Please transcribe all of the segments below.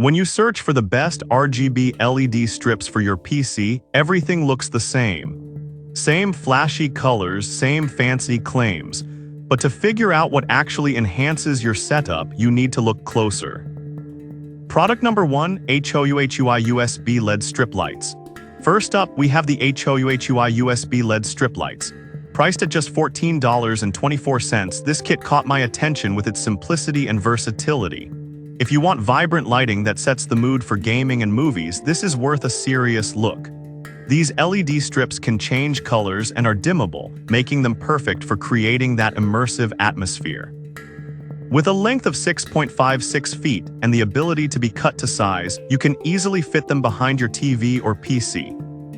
When you search for the best RGB LED strips for your PC, everything looks the same. Same flashy colors, same fancy claims. But to figure out what actually enhances your setup, you need to look closer. Product number 1, HOUHUI USB LED strip lights. First up, we have the HOUHUI USB LED strip lights. Priced at just $14.24, this kit caught my attention with its simplicity and versatility. If you want vibrant lighting that sets the mood for gaming and movies, this is worth a serious look. These LED strips can change colors and are dimmable, making them perfect for creating that immersive atmosphere. With a length of 6.56 feet and the ability to be cut to size, you can easily fit them behind your TV or PC.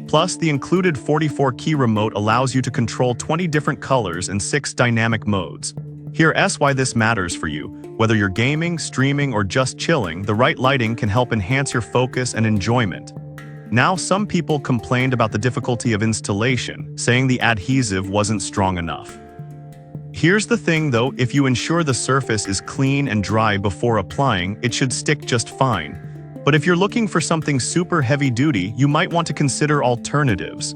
Plus, the included 44-key remote allows you to control 20 different colors and 6 dynamic modes. Here's why this matters for you. Whether you're gaming, streaming, or just chilling, the right lighting can help enhance your focus and enjoyment. Now, some people complained about the difficulty of installation, saying the adhesive wasn't strong enough. Here's the thing though, if you ensure the surface is clean and dry before applying, it should stick just fine. But if you're looking for something super heavy-duty, you might want to consider alternatives.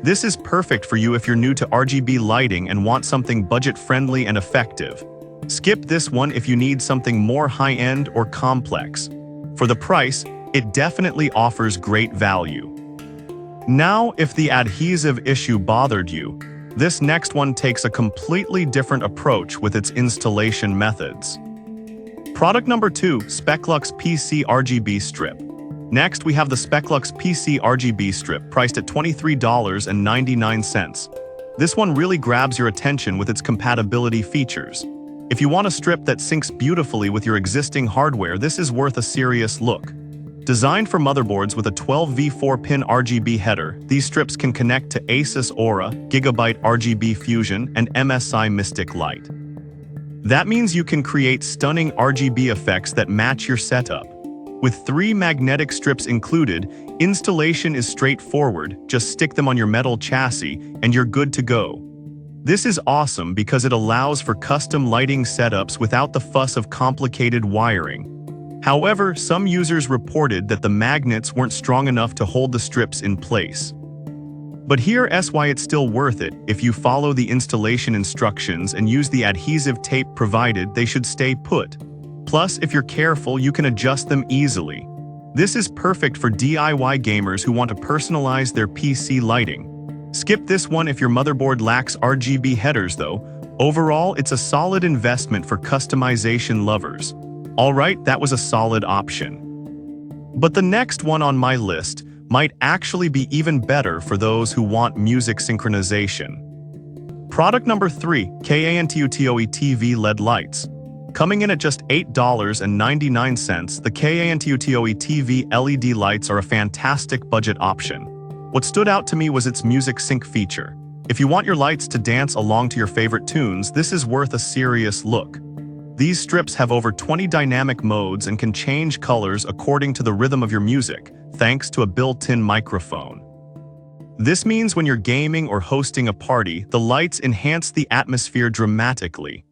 This is perfect for you if you're new to RGB lighting and want something budget-friendly and effective. Skip this one if you need something more high-end or complex. For the price, it definitely offers great value. Now, if the adhesive issue bothered you, this next one takes a completely different approach with its installation methods. Product number 2, Speclux PC RGB Strip. Next, we have the Speclux PC RGB Strip, priced at $23.99. This one really grabs your attention with its compatibility features. If you want a strip that syncs beautifully with your existing hardware, this is worth a serious look. Designed for motherboards with a 12V 4-pin RGB header, these strips can connect to Asus Aura, Gigabyte RGB Fusion, and MSI Mystic Light. That means you can create stunning RGB effects that match your setup. With 3 magnetic strips included, installation is straightforward. Just stick them on your metal chassis and you're good to go. This is awesome because it allows for custom lighting setups without the fuss of complicated wiring. However, some users reported that the magnets weren't strong enough to hold the strips in place. But here's why it's still worth it. If you follow the installation instructions and use the adhesive tape provided, they should stay put. Plus, if you're careful, you can adjust them easily. This is perfect for DIY gamers who want to personalize their PC lighting. Skip this one if your motherboard lacks RGB headers though. Overall, it's a solid investment for customization lovers. Alright, that was a solid option. But the next one on my list might actually be even better for those who want music synchronization. Product number 3, KANTUTOE TV LED lights. Coming in at just $8.99, the KANTUTOE TV LED lights are a fantastic budget option. What stood out to me was its music sync feature. If you want your lights to dance along to your favorite tunes, this is worth a serious look. These strips have over 20 dynamic modes and can change colors according to the rhythm of your music, thanks to a built-in microphone. This means when you're gaming or hosting a party, the lights enhance the atmosphere dramatically.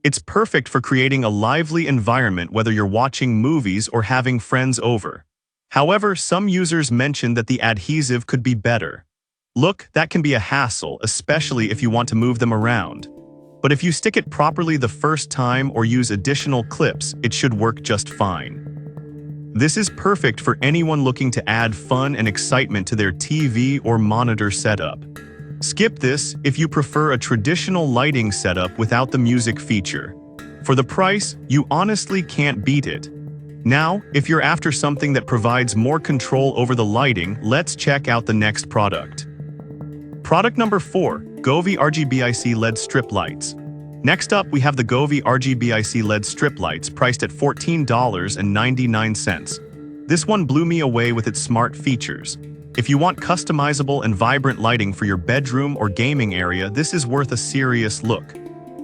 It's perfect for creating a lively environment whether you're watching movies or having friends over. However, some users mentioned that the adhesive could be better. Look, that can be a hassle, especially if you want to move them around. But if you stick it properly the first time or use additional clips, it should work just fine. This is perfect for anyone looking to add fun and excitement to their TV or monitor setup. Skip this if you prefer a traditional lighting setup without the music feature. For the price, you honestly can't beat it. Now, if you're after something that provides more control over the lighting, let's check out the next product. Product number 4, Govee RGBIC LED Strip Lights. Next up, we have the Govee RGBIC LED Strip Lights, priced at $14.99. This one blew me away with its smart features. If you want customizable and vibrant lighting for your bedroom or gaming area, this is worth a serious look.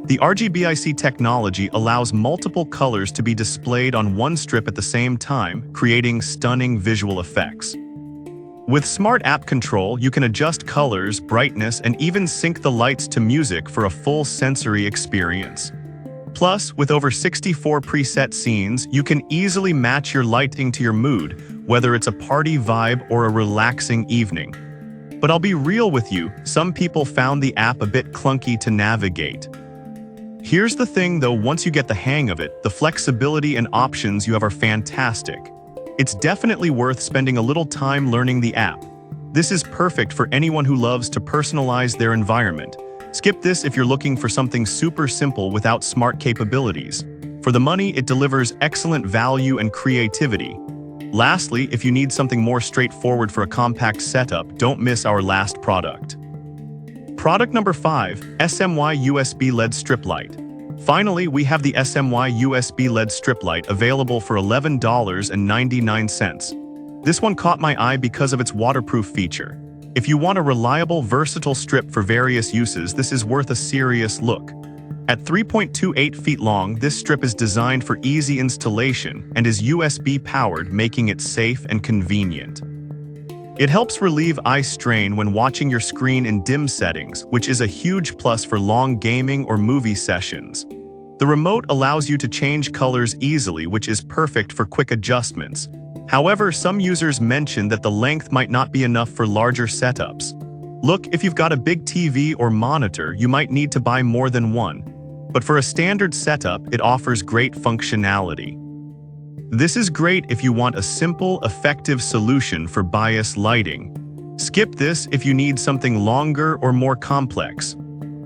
The RGBIC technology allows multiple colors to be displayed on one strip at the same time, creating stunning visual effects. With smart app control, you can adjust colors, brightness, and even sync the lights to music for a full sensory experience. Plus, with over 64 preset scenes, you can easily match your lighting to your mood, whether it's a party vibe or a relaxing evening. But I'll be real with you, some people found the app a bit clunky to navigate. Here's the thing though, once you get the hang of it, the flexibility and options you have are fantastic. It's definitely worth spending a little time learning the app. This is perfect for anyone who loves to personalize their environment. Skip this if you're looking for something super simple without smart capabilities. For the money, it delivers excellent value and creativity. Lastly, if you need something more straightforward for a compact setup, don't miss our last product. Product number 5, SMY USB LED strip light. Finally, we have the SMY USB LED strip light available for $11.99. This one caught my eye because of its waterproof feature. If you want a reliable, versatile strip for various uses, this is worth a serious look. At 3.28 feet long, this strip is designed for easy installation and is USB powered, making it safe and convenient. It helps relieve eye strain when watching your screen in dim settings, which is a huge plus for long gaming or movie sessions. The remote allows you to change colors easily, which is perfect for quick adjustments. However, some users mention that the length might not be enough for larger setups. Look, if you've got a big TV or monitor, you might need to buy more than one. But for a standard setup, it offers great functionality. This is great if you want a simple, effective solution for bias lighting. Skip this if you need something longer or more complex.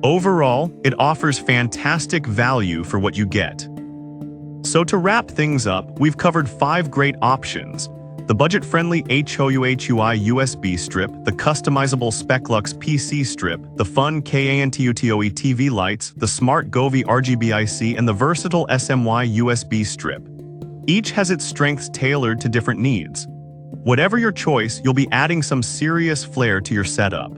Overall, it offers fantastic value for what you get. So to wrap things up, we've covered 5 great options: the budget-friendly HOUHUI USB strip, the customizable Speclux PC strip, the fun KANTUTOE TV lights, the smart Govee RGB IC, and the versatile SMY USB strip. Each has its strengths tailored to different needs. Whatever your choice, you'll be adding some serious flair to your setup.